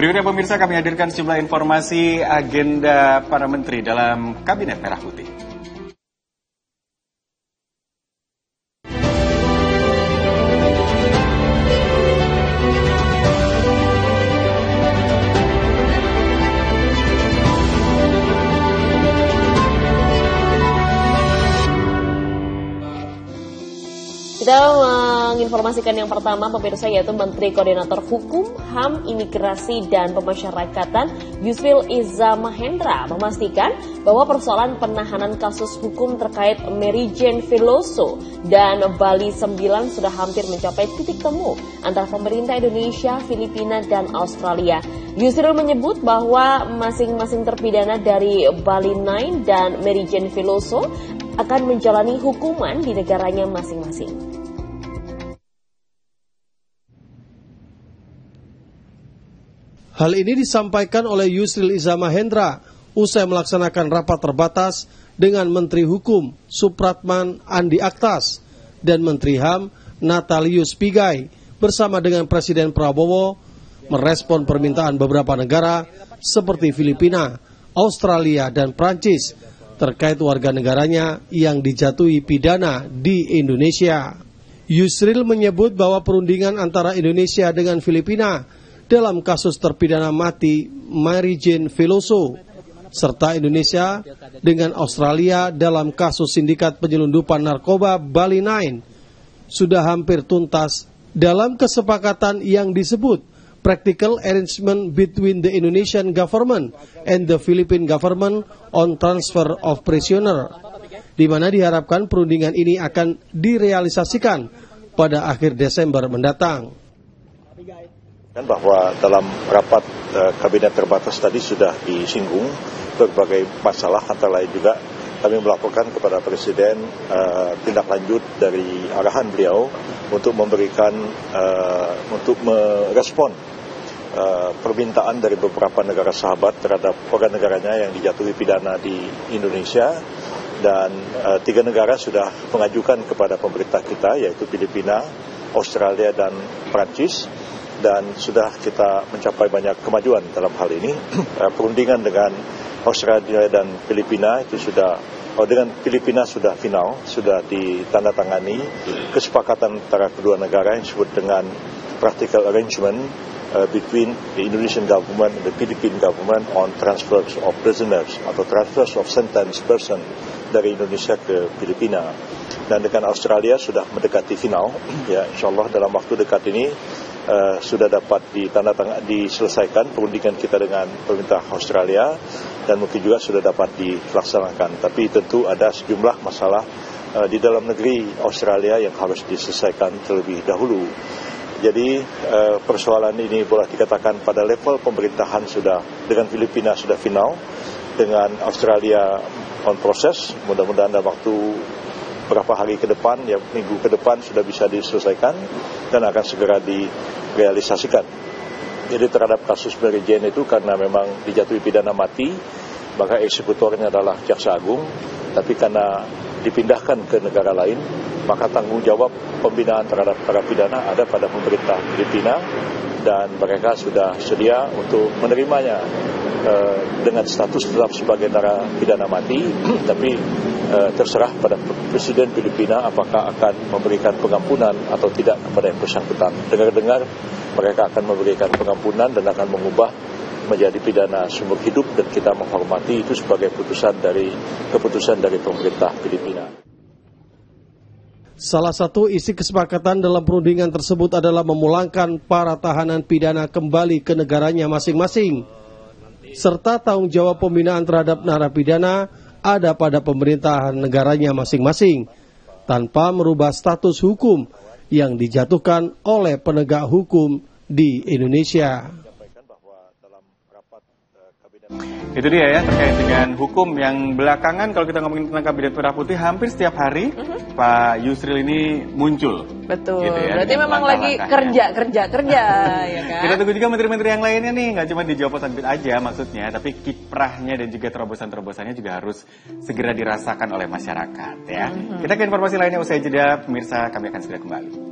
Berikutnya pemirsa, kami hadirkan sejumlah informasi agenda para menteri dalam Kabinet Merah Putih. Kita menginformasikan yang pertama pemirsa, yaitu Menteri Koordinator Hukum, HAM, Imigrasi dan Pemasyarakatan Yusril Iza Mahendra memastikan bahwa persoalan penahanan kasus hukum terkait Mary Jane Veloso dan Bali 9 sudah hampir mencapai titik temu antara pemerintah Indonesia, Filipina dan Australia. Yusril menyebut bahwa masing-masing terpidana dari Bali 9 dan Mary Jane Veloso akan menjalani hukuman di negaranya masing-masing. Hal ini disampaikan oleh Yusril Iza Mahendra usai melaksanakan rapat terbatas dengan Menteri Hukum Supratman Andi Aktas dan Menteri HAM Natalius Pigai bersama dengan Presiden Prabowo merespon permintaan beberapa negara seperti Filipina, Australia dan Prancis terkait warga negaranya yang dijatuhi pidana di Indonesia. Yusril menyebut bahwa perundingan antara Indonesia dengan Filipina dalam kasus terpidana mati Mary Jane Veloso, serta Indonesia dengan Australia dalam kasus sindikat penyelundupan narkoba Bali 9 sudah hampir tuntas dalam kesepakatan yang disebut Practical Arrangement between the Indonesian government and the Philippine government on transfer of prisoner, di mana diharapkan perundingan ini akan direalisasikan pada akhir Desember mendatang. Bahwa dalam rapat kabinet terbatas tadi sudah disinggung berbagai masalah, antara lain juga kami melaporkan kepada Presiden tindak lanjut dari arahan beliau untuk memberikan untuk merespon permintaan dari beberapa negara sahabat terhadap warga negaranya yang dijatuhi pidana di Indonesia, dan 3 negara sudah mengajukan kepada pemerintah kita, yaitu Filipina, Australia dan Prancis. Dan sudah kita mencapai banyak kemajuan dalam hal ini. Perundingan dengan Australia dan Filipina itu sudah, dengan Filipina sudah final, sudah ditandatangani kesepakatan antara kedua negara yang disebut dengan Practical Arrangement between the Indonesian government and the Philippine government on transfers of prisoners atau transfers of sentenced person dari Indonesia ke Filipina. Dan dengan Australia sudah mendekati final, ya insyaallah dalam waktu dekat ini sudah dapat diselesaikan perundingan kita dengan pemerintah Australia, dan mungkin juga sudah dapat dilaksanakan. Tapi tentu ada sejumlah masalah di dalam negeri Australia yang harus diselesaikan terlebih dahulu. Jadi persoalan ini boleh dikatakan pada level pemerintahan sudah, dengan Filipina sudah final, dengan Australia on proses. Mudah-mudahan dalam waktu beberapa hari ke depan, ya minggu ke depan sudah bisa diselesaikan dan akan segera direalisasikan. Jadi terhadap kasus Mary Jane itu, karena memang dijatuhi pidana mati, maka eksekutornya adalah Jaksa Agung, tapi karena dipindahkan ke negara lain, maka tanggung jawab pembinaan terhadap para pidana ada pada pemerintah Filipina, dan mereka sudah sedia untuk menerimanya dengan status tetap sebagai narapidana mati, tapi terserah pada Presiden Filipina apakah akan memberikan pengampunan atau tidak kepada yang bersangkutan. Dengar-dengar mereka akan memberikan pengampunan dan akan mengubah menjadi pidana seumur hidup, dan kita menghormati itu sebagai keputusan dari pemerintah Filipina. Salah satu isi kesepakatan dalam perundingan tersebut adalah memulangkan para tahanan pidana kembali ke negaranya masing-masing, serta tanggung jawab pembinaan terhadap narapidana ada pada pemerintahan negaranya masing-masing, tanpa merubah status hukum yang dijatuhkan oleh penegak hukum di Indonesia. Itu dia ya, terkait dengan hukum yang belakangan kalau kita ngomongin tentang Kabinet Merah Putih, hampir setiap hari Pak Yusril ini muncul. Betul, gitu ya, berarti memang lagi kerja ya kan. Kita tunggu juga menteri-menteri yang lainnya nih, nggak cuma di Joposan Bit aja maksudnya, tapi kiprahnya dan juga terobosan-terobosannya juga harus segera dirasakan oleh masyarakat ya. Kita ke informasi lainnya usai jeda, pemirsa, kami akan segera kembali.